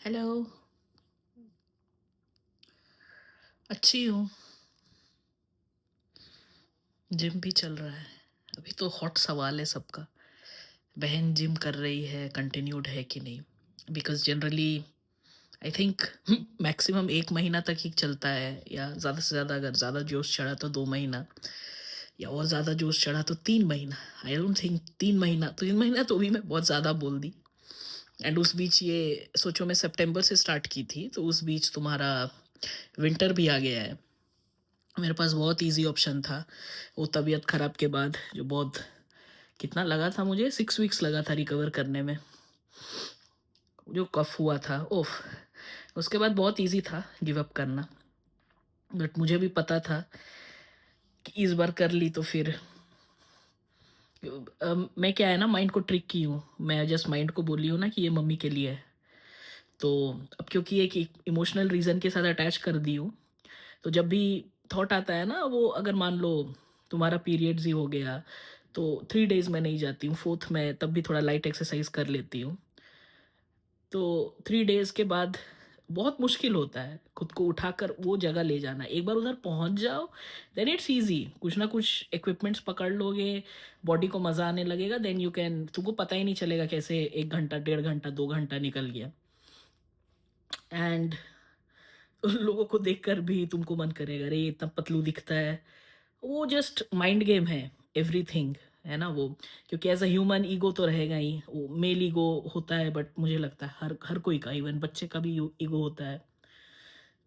Hello. अच्छी हूँ। Gym भी चल रहा है। अभी तो हॉट सवाल है सबका, बहन जिम कर रही है, कंटिन्यूड है कि नहीं। Because generally I think maximum 1 महीना तक ही चलता है, या ज़्यादा से ज़्यादा अगर ज़्यादा जोश चढ़ा तो 2 महीना, या और ज़्यादा जोश चढ़ा तो 3 महीना। आई डोंट थिंक 3 महीना, 3 महीना तो भी मैं बहुत ज़्यादा बोल दी। एंड उस बीच ये सोचो, मैं सितंबर से स्टार्ट की थी, तो उस बीच तुम्हारा विंटर भी आ गया है। मेरे पास बहुत इजी ऑप्शन था। वो तबीयत ख़राब के बाद जो बहुत, कितना लगा था मुझे, 6 वीक्स लगा था रिकवर करने में। जो कफ हुआ था, ओफ। उसके बाद बहुत इजी था गिव अप करना। बट मुझे भी पता था कि इस बार कर ली तो फिर मैं क्या है ना, माइंड को ट्रिक की हूँ। मैं जस्ट माइंड को बोली हूँ ना कि ये मम्मी के लिए है। तो अब क्योंकि एक इमोशनल रीज़न के साथ अटैच कर दी हूँ, तो जब भी थॉट आता है ना, वो अगर मान लो तुम्हारा पीरियड्स ही हो गया, तो 3 डेज में नहीं जाती हूँ, फोर्थ में तब भी थोड़ा लाइट एक्सरसाइज कर लेती हूँ। तो 3 डेज के बाद बहुत मुश्किल होता है खुद को उठाकर वो जगह ले जाना। एक बार उधर पहुंच जाओ, देन इट्स इजी। कुछ ना कुछ इक्विपमेंट्स पकड़ लोगे, बॉडी को मज़ा आने लगेगा, देन यू कैन, तुमको पता ही नहीं चलेगा कैसे 1 घंटा, 1.5 घंटा, 2 घंटा निकल गया। एंड उन लोगों को देखकर भी तुमको मन करेगा, अरे इतना पतलू दिखता है। वो जस्ट माइंड गेम है, एवरीथिंग, है ना वो। क्योंकि एज अ ह्यूमन ईगो तो रहेगा ही, वो मेल ईगो होता है, बट मुझे लगता है हर हर कोई का, इवन बच्चे का भी ईगो होता है।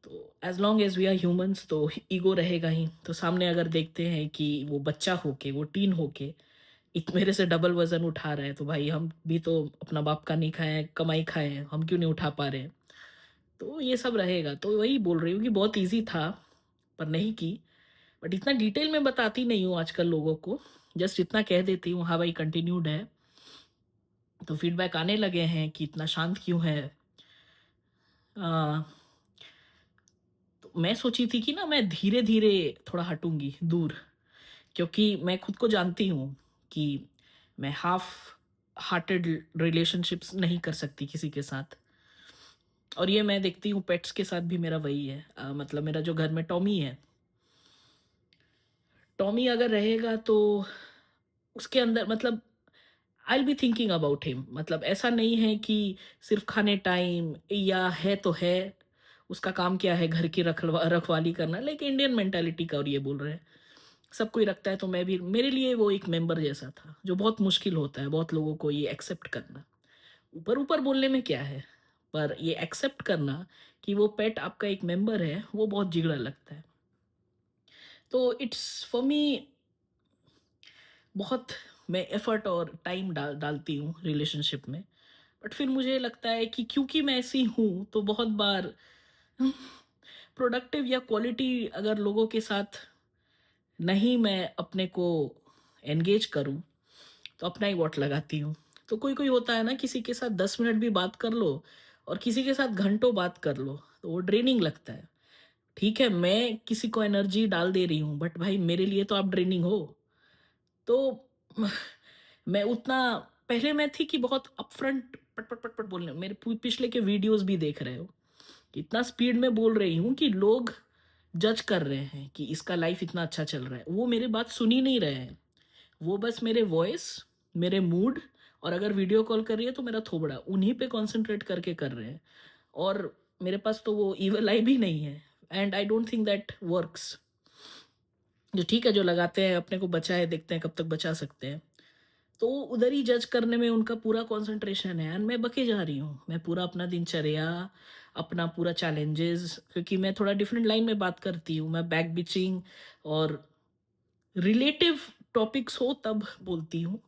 तो as long as we are humans तो ईगो रहेगा ही। तो सामने अगर देखते हैं कि वो बच्चा होके, वो टीन होके मेरे से डबल वजन उठा रहा है, तो भाई हम भी तो अपना बाप का नहीं खाए, कमाई खाए हैं, हम क्यों नहीं उठा पा रहे हैं। तो ये सब रहेगा। तो वही बोल रही हूँ कि बहुत इजी था, पर नहीं की। बट इतना डिटेल में बताती नहीं हूँ आजकल लोगों को, जस्ट इतना कह देती हूँ, हाँ भाई कंटिन्यूड है। तो फीडबैक आने लगे हैं कि इतना शांत क्यों है। आ, तो मैं सोची थी कि ना मैं धीरे धीरे थोड़ा हटूंगी दूर, क्योंकि मैं खुद को जानती हूँ कि मैं हाफ हार्टेड रिलेशनशिप्स नहीं कर सकती किसी के साथ। और ये मैं देखती हूँ पेट्स के साथ भी मेरा वही है। मतलब मेरा जो घर में टॉमी है, टॉमी अगर रहेगा तो उसके अंदर मतलब I will be thinking about him. मतलब ऐसा नहीं है कि सिर्फ खाने टाइम या है तो है, उसका काम क्या है घर की रखवाली करना, लाइक इंडियन मेंटालिटी का। और ये बोल रहे हैं सब कोई रखता है, तो मैं भी, मेरे लिए वो एक मेंबर जैसा था, जो बहुत मुश्किल होता है बहुत लोगों को ये एक्सेप्ट करना। ऊपर ऊपर बोलने में क्या है, पर ये एक्सेप्ट करना कि वो पेट आपका एक मेंबर है, वो बहुत जिगड़ा लगता है। तो इट्स फॉर मी बहुत, मैं एफर्ट और टाइम डालती हूँ रिलेशनशिप में। बट फिर मुझे लगता है कि क्योंकि मैं ऐसी हूँ, तो बहुत बार प्रोडक्टिव या क्वालिटी अगर लोगों के साथ नहीं मैं अपने को एंगेज करूँ, तो अपना ही वॉट लगाती हूँ। तो कोई कोई होता है ना, किसी के साथ 10 मिनट भी बात कर लो और किसी के साथ घंटों बात कर लो, तो वो ड्रेनिंग लगता है। ठीक है, मैं किसी को एनर्जी डाल दे रही हूँ, बट भाई मेरे लिए तो आप ड्रेनिंग हो। तो मैं उतना, पहले मैं थी कि बहुत अपफ्रंट पट पट पट पट बोलने, मेरे पिछले के वीडियोस भी देख रहे हो, इतना स्पीड में बोल रही हूँ कि लोग जज कर रहे हैं कि इसका लाइफ इतना अच्छा चल रहा है। वो मेरे बात सुन ही नहीं रहे हैं, वो बस मेरे वॉइस, मेरे मूड, और अगर वीडियो कॉल कर रही है तो मेरा थोबड़ा, उन्हीं पे कंसंट्रेट करके कर रहे हैं। और मेरे पास तो वो इवल आई भी नहीं है, and I don't think that works. जो ठीक है, जो लगाते हैं अपने को बचा है, देखते हैं कब तक बचा सकते हैं। तो उधर ही जज करने में उनका पूरा कंसंट्रेशन है, एंड मैं बके जा रही हूँ। मैं पूरा अपना दिनचर्या, अपना पूरा चैलेंजेस, क्योंकि मैं थोड़ा डिफरेंट लाइन में बात करती हूँ, मैं बैक बिचिंग और रिलेटिव टॉपिक्स हो तब बोलती हूँ।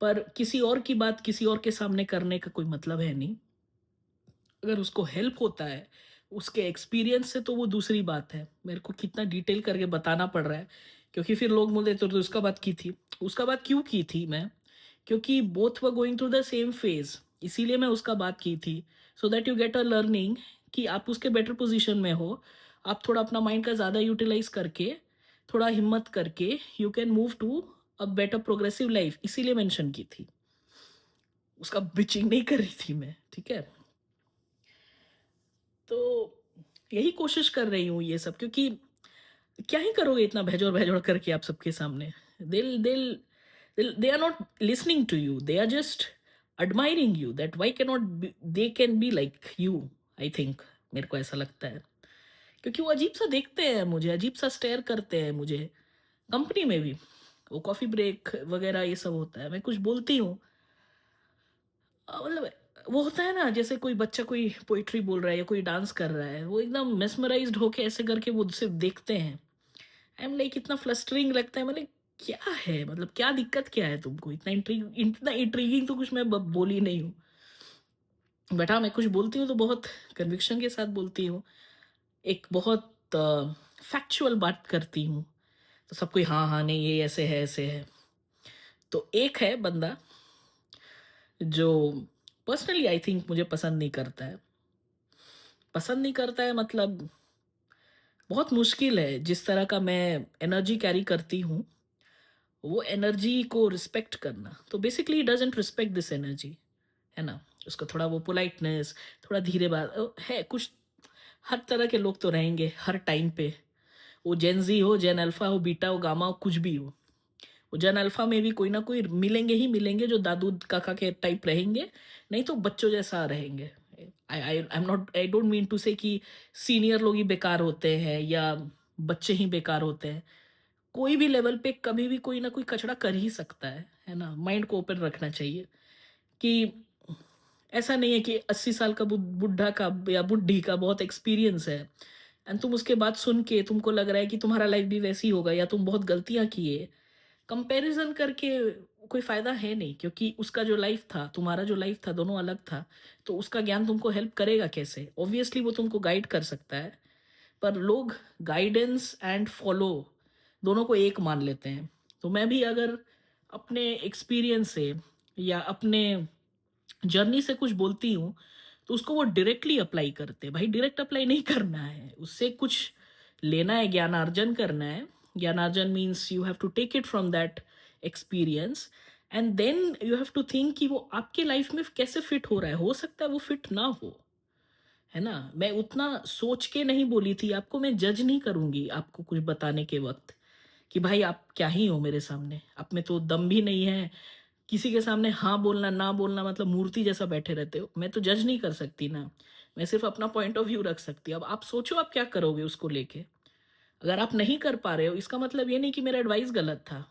पर किसी और की बात किसी और के सामने करने का कोई मतलब है नहीं। अगर उसको हेल्प होता है उसके एक्सपीरियंस से, तो वो दूसरी बात है। मेरे को कितना डिटेल करके बताना पड़ रहा है, क्योंकि फिर लोग बोलते तो उसका बात की थी, उसका बात क्यों की थी मैं, क्योंकि both were going through the same phase, इसीलिए मैं उसका बात की थी। So that you get a learning कि आप उसके बेटर पोजीशन में हो, आप थोड़ा अपना माइंड का ज़्यादा यूटिलाइज करके, थोड़ा हिम्मत करके, you can move to a better progressive life, इसीलिए मेंशन की थी। उसका बिचिंग नहीं कर रही थी मैं, ठीक है। तो यही कोशिश कर रही हूँ ये सब, क्योंकि क्या ही करोगे इतना भैजोड़-भैजोड़ करके आप सबके सामने? दिल दिल दिल they are not listening to you, they are just admiring you that why cannot be they can be like you, I think, मेरे को ऐसा लगता है। क्योंकि वो अजीब-सा देखते हैं मुझे, अजीब-सा स्टेयर करते हैं मुझे, कंपनी में भी। वो कॉफ़ी ब्रेक वगैरह ये सब होता है, मैं कुछ बोलती हूँ, मतलब वो होता है ना, जैसे कोई बच्चा कोई पोएट्री बोल रहा है या कोई डांस कर रहा है, वो एकदम मेस्मराइज़्ड होके ऐसे करके वो सिर्फ़ देखते हैं। आई एम लाइक इतना फ्लस्टरिंग लगता है, मैंने क्या है, मतलब क्या दिक्कत क्या है तुमको? इतना इंट्रिगिंग तो कुछ मैं बोली नहीं हूँ। बट हाँ, मैं कुछ बोलती हूँ तो बहुत कन्विक्शन के साथ बोलती हूँ। एक बहुत फैक्चुअल बात करती हूँ। तो सब कोई हाँ, हाँ, नहीं ये ऐसे है, ऐसे है। तो एक है बंदा जो पर्सनली आई थिंक मुझे पसंद नहीं करता है। पसंद नहीं करता है मतलब बहुत मुश्किल है, जिस तरह का मैं एनर्जी कैरी करती हूँ, वो एनर्जी को रिस्पेक्ट करना। तो basically he doesn't respect this energy, है ना? उसको थोड़ा वो पोलाइटनेस, थोड़ा धीरे बात है कुछ। हर तरह के लोग तो रहेंगे हर टाइम पे। वो जेन ज़ी हो, जेन अल्फ़ा हो, बीटा हो, गामा हो, कुछ भी हो। वो जेन अल्फ़ा में भी कोई ना कोई मिलेंगे ही मिलेंगे जो दादू काका के टाइप रहेंगे, नहीं तो बच्चों जैसा रहेंगे। आई डोंट मीन टू से कि सीनियर लोग ही बेकार होते हैं या बच्चे ही बेकार होते हैं। कोई भी लेवल पे कभी भी कोई ना कोई कचरा कर ही सकता है ना? माइंड को ओपन रखना चाहिए कि ऐसा नहीं है कि 80 साल का बुड्ढा का या बुड्ढी का बहुत एक्सपीरियंस है एंड तुम उसके बात सुन के तुमको लग रहा है कि तुम्हारा लाइफ भी वैसी होगा या तुम बहुत गलतियाँ किए। कंपैरिज़न करके कोई फ़ायदा है नहीं, क्योंकि उसका जो लाइफ था, तुम्हारा जो लाइफ था, दोनों अलग था। तो उसका ज्ञान तुमको हेल्प करेगा कैसे? ऑब्वियसली वो तुमको गाइड कर सकता है, पर लोग गाइडेंस एंड फॉलो दोनों को एक मान लेते हैं। तो मैं भी अगर अपने एक्सपीरियंस से या अपने जर्नी से कुछ बोलती हूँ, तो उसको वो डायरेक्टली अप्लाई करते हैं। भाई डायरेक्ट अप्लाई नहीं करना है, उससे कुछ लेना है, ज्ञानार्जन करना है। ज्ञानार्जन means you have to take it from that experience and then you have to think कि वो आपके लाइफ में कैसे फिट हो रहा है। हो सकता है वो फिट ना हो, है ना? मैं उतना सोच के नहीं बोली थी, आपको मैं जज नहीं करूँगी आपको कुछ बताने के वक़्त, कि भाई आप क्या ही हो मेरे सामने, आप में तो दम भी नहीं है। किसी के सामने हाँ बोलना, ना बोलना मतलब मूर्ति जैसा बैठे रहते हो। मैं तो जज नहीं कर सकती ना, मैं सिर्फ़ अपना पॉइंट ऑफ व्यू रख सकती हूँ। अब आप सोचो आप क्या करोगे उसको लेके? अगर आप नहीं कर पा रहे हो, इसका मतलब ये नहीं कि मेरा एडवाइस गलत था।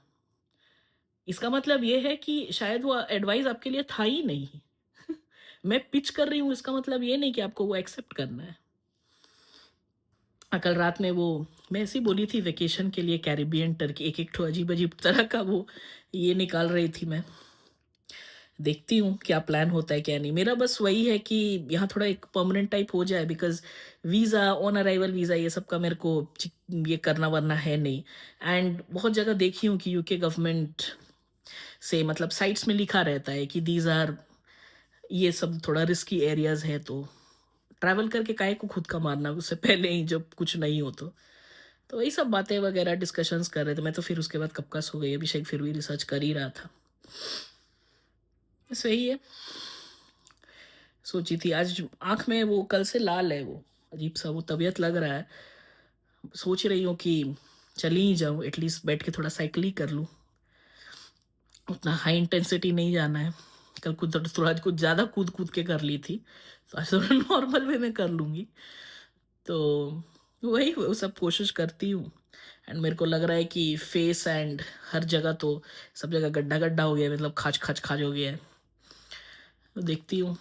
इसका मतलब ये है कि शायद वो एडवाइस आपके लिए था ही नहीं। मैं पिच कर रही हूँ, इसका मतलब ये नहीं कि आपको वो एक्सेप्ट करना है। कल रात में वो मैं ऐसे ही बोली थी वेकेशन के लिए कैरिबियन टर्की, एक-एक ठो अजीब-अजीब तरह का वो ये निकाल रही थी मैं। देखती हूँ क्या प्लान होता है क्या नहीं। मेरा बस वही है कि यहाँ थोड़ा एक परमानेंट टाइप हो जाए, because visa, on arrival visa ये सब का मेरे को ये करना वरना है नहीं। एंड बहुत जगह देखी हूँ कि यूके गवर्नमेंट से मतलब साइट्स में लिखा रहता है कि दीज़ आर, ये सब थोड़ा रिस्की एरियाज़ है, तो ट्रैवल करके काहे को खुद का मारना उससे पहले ही जब कुछ नहीं हो तो। तो वही सब बातें वगैरह डिस्कशंस कर रहे थे। मैं तो फिर उसके बाद कब का सो गई, अभिषेक फिर भी रिसर्च कर ही रहा था। बस वही है। सोची थी आज आँख में वो कल से लाल है, वो अजीब-सा वो तबीयत लग रहा है। सोच रही हूँ कि चली ही जाऊँ, एटलीस्ट बैठ के थोड़ा साइकिल ही कर लूँ। उतना हाई इंटेंसिटी नहीं जाना है। कल कूद थोड़ा आज कुछ ज़्यादा कूद-कूद के कर ली थी। तो आज थोड़ा नॉर्मल वे में कर लूँगी। तो वही वो सब कोशिश करती हूँ एंड मेरे को लग रहा है कि फेस एंड हर जगह तो सब जगह गड्ढा-गड्ढा हो गया है, मतलब खाज हो गया है। तो देखती हूँ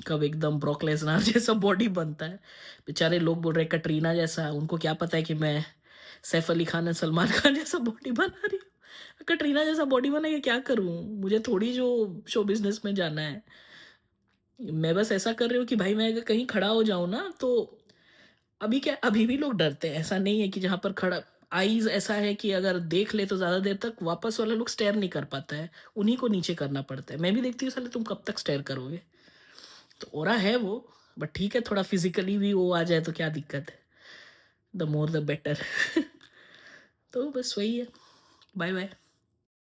कब एकदम ब्रॉक लेसनर जैसा बॉडी बनता है। बेचारे लोग बोल रहे हैं कटरीना जैसा, उनको क्या पता है कि मैं सैफ अली खान एंड सलमान खान जैसा बॉडी बना रही हूँ। कटरीना जैसा बॉडी बना के क्या करूँ? मुझे थोड़ी जो शो बिज़नेस में जाना है। मैं बस ऐसा कर रही हूँ कि भाई मैं अगर कहीं खड़ा हो जाऊँ ना, तो अभी क्या, अभी भी लोग डरते हैं। ऐसा नहीं है कि जहाँ पर खड़ा आईज़ ऐसा है कि अगर देख ले तो ज़्यादा देर तक वापस वाला लोग स्टेयर नहीं कर पाता है। उन्हीं को नीचे करना पड़ता है। मैं भी देखती हूँ साले तुम कब तक स्टेयर करोगे? तो ऑरा है वो, बट ठीक है थोड़ा फिज़िकली भी वो आ जाए तो क्या दिक्कत है? The more the better. तो बस वही है। बाय-बाय।